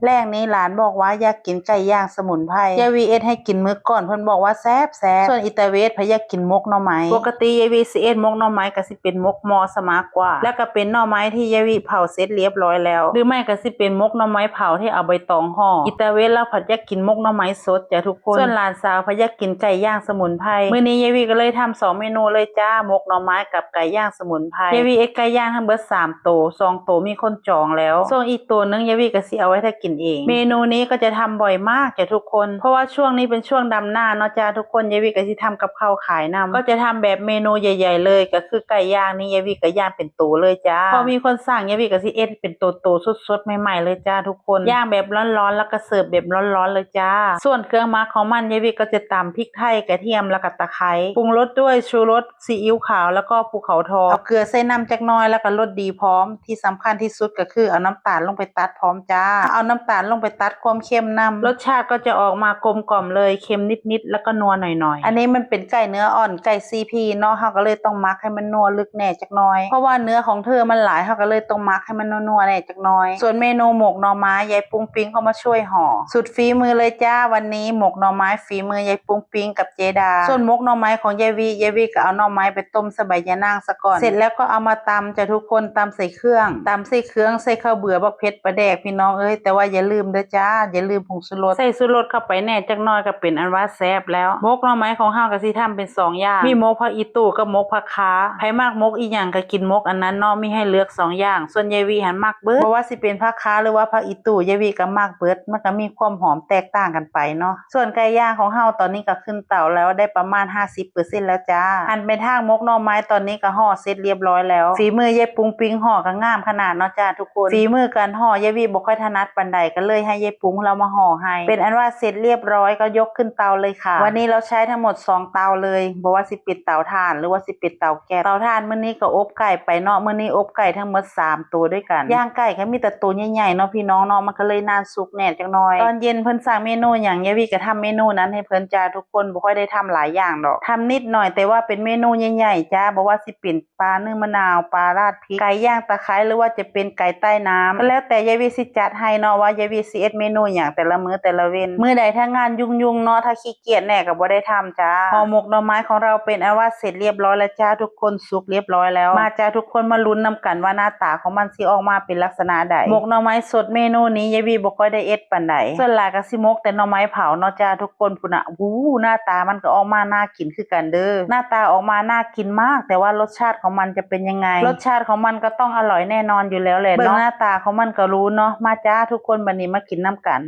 แรกนี้หลานบอกว่าอยากกินไก่ย่างสมุนไพรยายวีเอสให้กินมื้อก่อนเพิ่นบอกว่าแซ่บส่วนอิตาเวสพะอยากกินมกหน่อไม้ปกติยายวีสิเอ็ดมกหน่อไม้ก็สิเป็นมกมอสมากกว่าแล้วก็เป็นหน่อไม้ที่ยายวีเผาเสร็จเรียบร้อยแล้วหรือไม่ก็สิเป็นมกหน่อไม้เผาที่เอาใบตองห่ออิตาเวสแล้วผัดอยากกินมกหน่อไม้สดจ้ะทุกคนส่วนหลานสาวพะอยากกินไก่ย่างสมุนไพรมื้อนี้ยายวีก็เลยทำ2เมนูเลยจ้ามกหน่อไม้กับไก่ย่างสมุนไพรยายวีเอ็ดไก่ย่างทั้งเบิด3ตัว2ตัวมีคนจองแล้วส่วนอีกตัวนึงยายวีก็สิเอาไว้ถ้ากินเองเมนูนี้ก็จะทำบ่อยมากจ้ะทุกคนเพราะว่าช่วงนี้เป็นช่วงดำหน้าเนาะจ้าทุกคนยายวีก็สิทำกับข้าวขายนำก็จะทำแบบเมนูใหญ่ๆเลยก็คือไก่ย่างนี่ยายวีก็ย่างเป็นตัวเลยจ้าพอมีคนสั่งยายวีก็สิเอ็ดเป็นตัวๆสดๆใหม่ๆเลยจ้าทุกคนย่างแบบร้อนๆแล้วก็เสิร์ฟแบบร้อนๆเลยจ้าส่วนเครื่องหมักของมันยายวีก็จะตำพริกไทยกระเทียมแล้วก็ตะไคร้ปรุงรสด้วยชูรสซีอิ๊วขาวแล้วก็ภูเขาทองเอาเกลือใส่น้ำจักหน่อยแล้วก็รสดีพร้อมที่สำคัญที่สุดก็คือเอาน้ำตาลลงไปตัดพร้อมจ้าเอาน้ำตาลลงไปตัดความเค็มนำรสชาติก็จะออกมากลมกล่อมเลยเค็มนิดๆแล้วก็นัวหน่อยๆอันนี้มันเป็นไก่เนื้ออ่อนไก่ซีพีเนาะเฮาก็เลยต้องหมักให้มันนัวลึกแน่จักหน่อยเพราะว่าเนื้อของเธอมันหลายเฮาก็เลยต้องหมักให้มันนัวๆแน่จักหน่อยส่วนเมนูหมกหน่อไม้ยายปุ้งปิ้งเขามาช่วยห่อสุดฝีมือเลยจ้าวันนี้หมกหน่อไม้ฝีมือยายปุ้งปิ้งกับเจดาส่วนหมกหน่อไม้ของยายวีก็เอาหน่อไม้ไปต้มสบายยะนางซะก่อนเสร็จแล้วก็เอามาตำจ้ะทุกคนตำใส่เครื่องใส่ข้าวเบื่อบักเผ็ดปลาแดกพี่น้องเอ้ยแต่ว่าอย่าลืมเด้อจ้าอย่าลืมผงชูรสใส่ชูรสเข้าไปแน่จักหน่อยก็เป็นอันว่าแซ่บแล้วหมกหน่อไม้ของเฮาก็สิทำเป็น2อย่างมีหมกผักอีตู่กับหมกผักขาไผมากหมกอีหยังก็กินหมกอันนั้นเนาะมีให้เลือก2อย่างส่วนยายวีหันมักเบิดเพราะว่าสิเป็นผักขาหรือว่าผักอีตู่ยายวีก็มักเบิดมันก็มีความหอมแตกต่างกันไปเนาะส่วนไก่ย่างของเฮาตอนนี้ก็ขึ้นเตาแล้วได้ประมาณ 50% แล้วจ้าอันเป็นทางหมกหน่อไม้ตอนนี้ก็ห่อเสร็จเรียบร้อยแล้วฝีมือยายปุ้งปิ้งห่อก็งามขนาดเนาะจ้าทุกคนฝีมือการห่อยายวีบ่ค่อยถนัดปานใดก็เลยให้ยายปุ้งเรามาห่อให้เป็นอันว่าเสร็จเรียบร้อยก็ยกขึ้นเตาเลยค่ะวันนี้เราใช้ทั้งหมด2เตาเลยบ่ว่าสิเป็นเตาถ่านหรือว่าสิเป็นเตาแก๊สเตาถ่านมื้อนี้ก็อบไก่ไปเนาะมื้อนี้อบไก่ทั้งหมด3ตัวด้วยกันย่างไก่ก็มีแต่ตัวใหญ่ๆเนาะพี่น้องเนาะมันก็เลยนานสุกแน่จังน้อยตอนเย็นเพิ่นสั่งเมนูหยังยายวีก็ทำเมนูนั้นให้เพิ่นจ้าทุกคนบ่ค่อยได้ทำหลายอย่างดอกทำนิดหน่อยแต่ว่าเป็นเมนูใหญ่ๆจ้าบ่ว่าสิเป็นปลานึ่งมะนาวปลาราดพริกไก่ย่างตะไคร้หรือว่าจะเป็นไก่ใต้น้ำก็แล้วแต่ยายวีสิจัดให้เนาะว่ายายวีสิเอ็ดเมนูหยังแต่ละมื้อแต่ละเว้นมื้อใดถ้างานยุ่งๆเนาะถ้าขี้เกียจแน่ก็บ่ได้ทำจ้าห่อหมกหน่อไม้ของเราเป็นอันว่าเสร็จเรียบร้อยแล้วจ้าทุกคนสุกเรียบร้อยแล้วมาจ้าทุกคนมาลุ้นนำกันว่าหน้าตาของมันสิออกมาเป็นลักษณะใดหมกหน่อไม้สดเมนูนี้ยายวีบ่ค่อยได้เอ็ดปานใดส่วนหลายก็สิหมกแต่หน่อไม้เผาเนาะจ้าทุกคนพุ่นน่ะหน้าตามันก็ออกมาน่ากินคือกันเด้อหน้าตาออกมาน่ากินมากแต่ว่ารสชาติของมันจะเป็นยังไงรสชาติของมันก็ต้องอร่อยแน่นอนอยู่แล้วแหละเนาะเบิ่งหน้าตาของมันก็รู้เนาะมาจ้าทุกคนบัดนี้มากินนำกัน